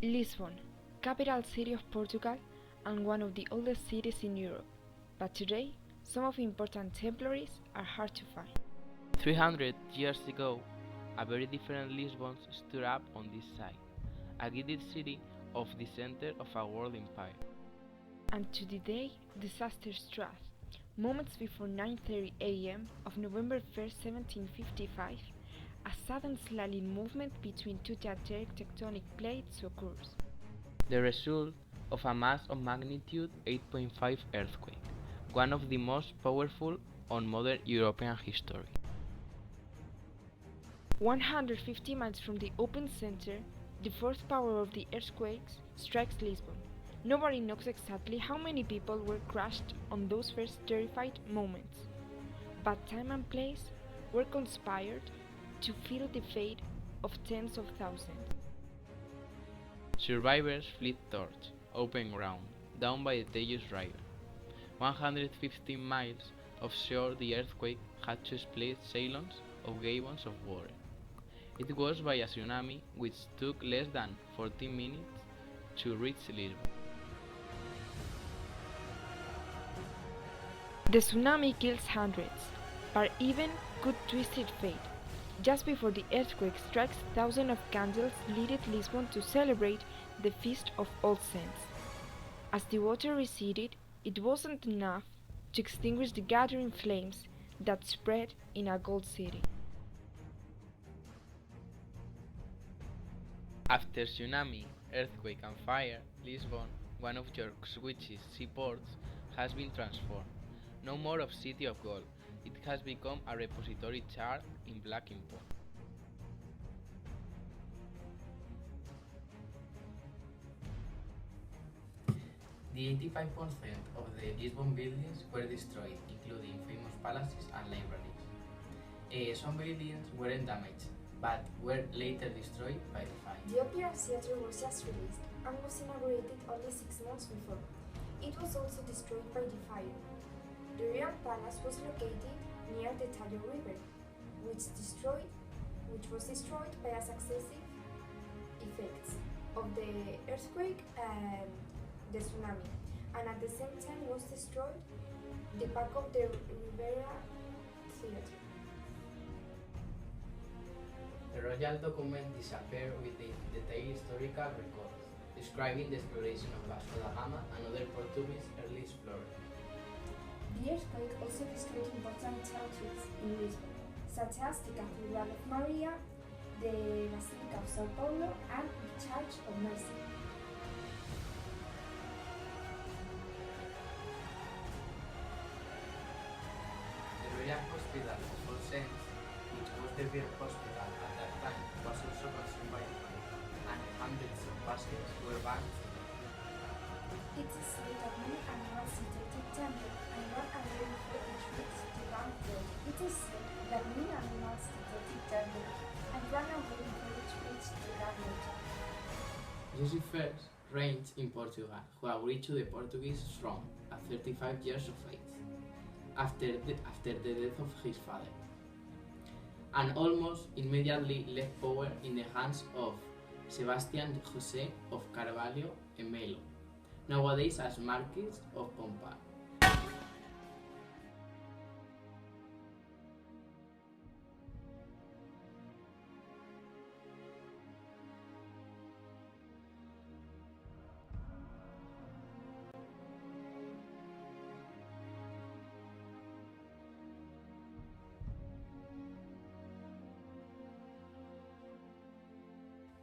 Lisbon, capital city of Portugal and one of the oldest cities in Europe, but today some of the important templaries are hard to find. 300 years ago, a very different Lisbon stood up on this side, a gilded city of the center of a world empire. And to the day disaster struck, moments before 9:30 a.m. of November 1st, 1755, a sudden sliding movement between two gigantic tectonic plates occurs. The result of a mass of magnitude 8.5 earthquake, one of the most powerful on modern European history. 150 miles from the open center, the fourth power of the earthquakes strikes Lisbon. Nobody knows exactly how many people were crushed on those first terrified moments, but time and place were conspired to fill the fate of tens of thousands. Survivors fled towards open ground, down by the Tagus River. 115 miles offshore the earthquake had to split sailons of gallons of water. It was by a tsunami which took less than 14 minutes to reach Lisbon. The tsunami kills hundreds, but even could twist its fate. Just before the earthquake strikes, thousands of candles lit Lisbon to celebrate the Feast of All Saints. As the water receded, it wasn't enough to extinguish the gathering flames that spread in a gold city. After tsunami, earthquake and fire, Lisbon, one of York's richest seaports, has been transformed. No more of city of gold, it has become a repository charred in black ink. The 85% of the Lisbon buildings were destroyed, including famous palaces and libraries. Some buildings weren't damaged, but were later destroyed by the fire. The Opera Theatre was just released and was inaugurated only 6 months before. It was also destroyed by the fire. The Real Palace was located near the Tagus River, which was destroyed by a successive effects of the earthquake and the tsunami, and at the same time was destroyed the back of the Rivera Theatre. The royal document disappeared with the detailed historical records, describing the exploration of Vasco da Gama and other Portuguese early explorers. The earthquake also destroyed important churches in Lisbon, such as the Cathedral of Maria, the Basilica of São Paulo, and the Church of Mercy. The Royal Hospital of All Saints, which was the real hospital at that time, was also consumed by fire, and hundreds of patients were banished. It is said that many animals detected temple and ran away before it reached the ground floor. It is said that many animals detected temple and ran away before it reached the ground floor. Joseph I reigned in Portugal, who agreed to the Portuguese throne at 35 years of age, after the death of his father, and almost immediately left power in the hands of Sebastian José of Carvalho and Melo, nowadays as Marquis of Pombal.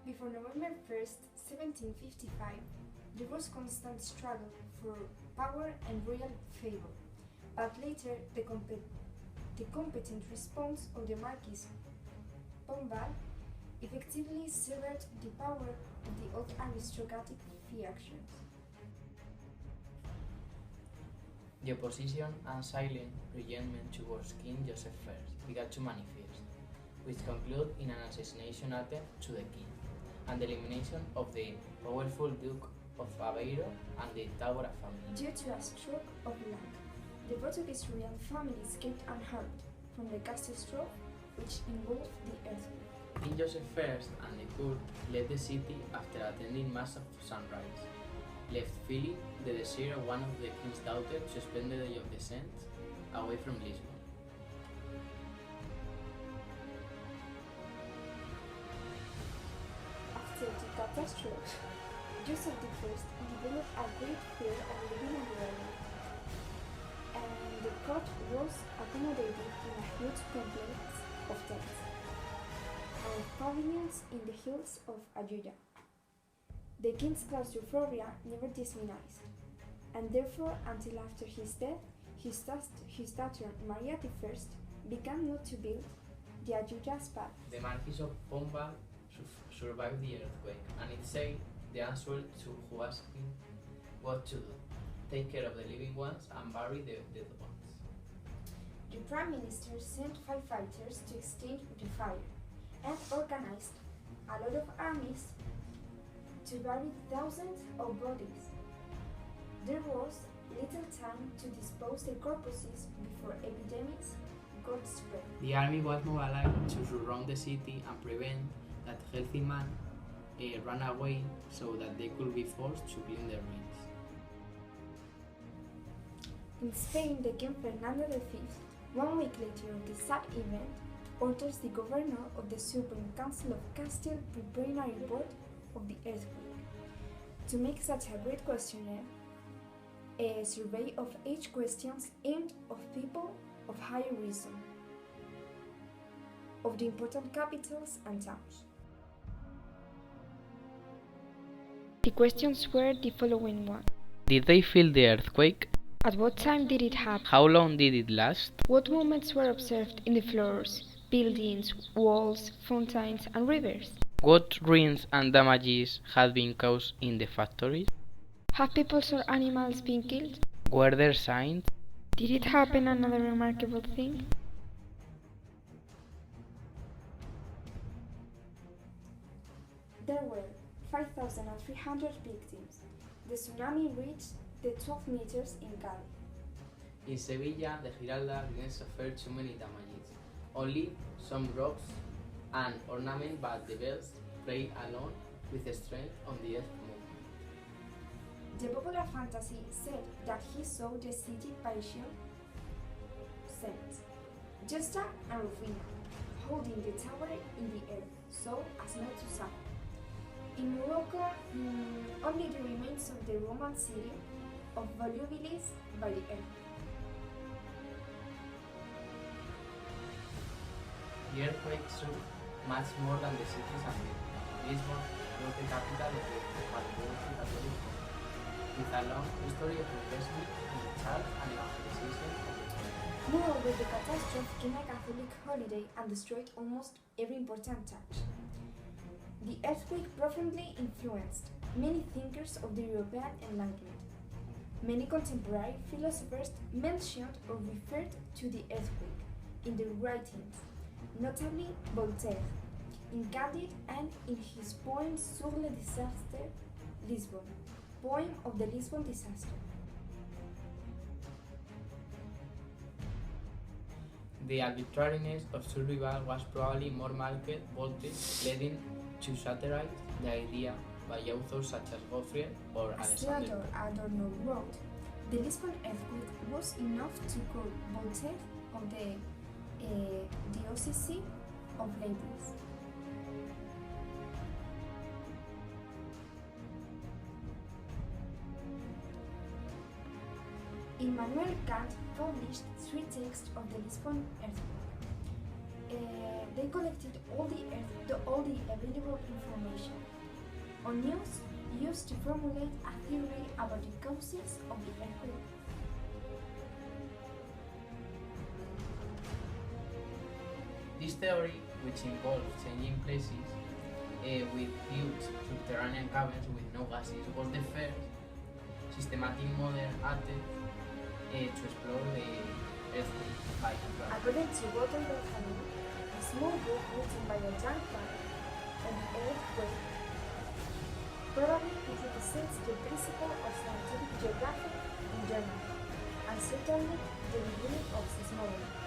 Before November 1st, 1755, there was constant struggle for power and royal favor, but later the competent response of the Marquis Pombal effectively severed the power of the old aristocratic factions. The opposition and silent resentment towards King Joseph I began to manifest, which concluded in an assassination attempt to the king, and the elimination of the powerful Duke of Aveiro and the Taura family. Due to a stroke of luck, the Portuguese royal family escaped unharmed from the catastrophe which involved the earthquake. King Joseph I and the court left the city after attending Mass of Sunrise, left Philip, the desire of one of the king's daughters, to spend the day of the Saints away from Lisbon. After the catastrophe, Joseph I developed a great fear of living abroad, and the court was accommodated in a huge complex of tents and pavilions in the hills of Ayuda. The king's claustrophobia never diminished, and therefore, until after his death, his daughter Maria I began not to build the Ayuda's path. The Marquis of Pombal survived the earthquake, and it said the answer to who asked him what to do: take care of the living ones and bury the dead ones. The Prime Minister sent firefighters to extinguish the fire and organized a lot of armies to bury thousands of bodies. There was little time to dispose the corpses before epidemics got spread. The army was mobilized to surround the city and prevent that healthy man ran away so that they could be forced to clean the ruins. In Spain, the King Fernando V, 1 week later of the sad event, orders the governor of the Supreme Council of Castile preparing a report of the earthquake. To make such a great questionnaire, a survey of 8 questions aimed of people of higher reason, of the important capitals and towns. The questions were the following one. Did they feel the earthquake? At what time did it happen? How long did it last? What movements were observed in the floors, buildings, walls, fountains, and rivers? What ruins and damages had been caused in the factories? Have people or animals been killed? Were there signs? Did it happen another remarkable thing? There were 5,300 victims. The tsunami reached the 12 meters in Cali. In Sevilla, the Giralda didn't suffer too many damages. Only some rocks and ornament, but the bells played along with the strength on the earth movement. The popular fantasy said that he saw the city Parisian saints, Justa and Rufina, holding the tower in the air so as not to suffer. In Morocco, only the remains of the Roman city of Volubilis by the earth. The earthquake shook much more than the cities and buildings. Lisbon was the capital of the Catholic Catholic with a long history of investment in the church and evangelization of the church. Moreover, the catastrophe became a Catholic holiday and destroyed almost every important church. The earthquake profoundly influenced many thinkers of the European Enlightenment. Many contemporary philosophers mentioned or referred to the earthquake in their writings, notably Voltaire, in Candide and in his poem Sur le désastre, Lisbon, poem of the Lisbon disaster. The arbitrariness of survival was probably more marked. Voltaire leading to satirize the idea by authors such as Gottfried or As Alexander. Theodore Adorno wrote, the Lisbon earthquake was enough to call Voltaire of the Diocese of Naples. Immanuel Kant published 3 texts of the Lisbon earthquake. They collected all the available information on news used to formulate a theory about the causes of the earthquake. This theory, which involves changing places with huge subterranean caverns with no gases, was the first systematic modern attempt to explore the earthquake by comparison. According to Walter Benjamin, a small book written by a young man on the earthquake, probably it represents the principle of scientific geography in Germany, and certainly the beginning of seismology.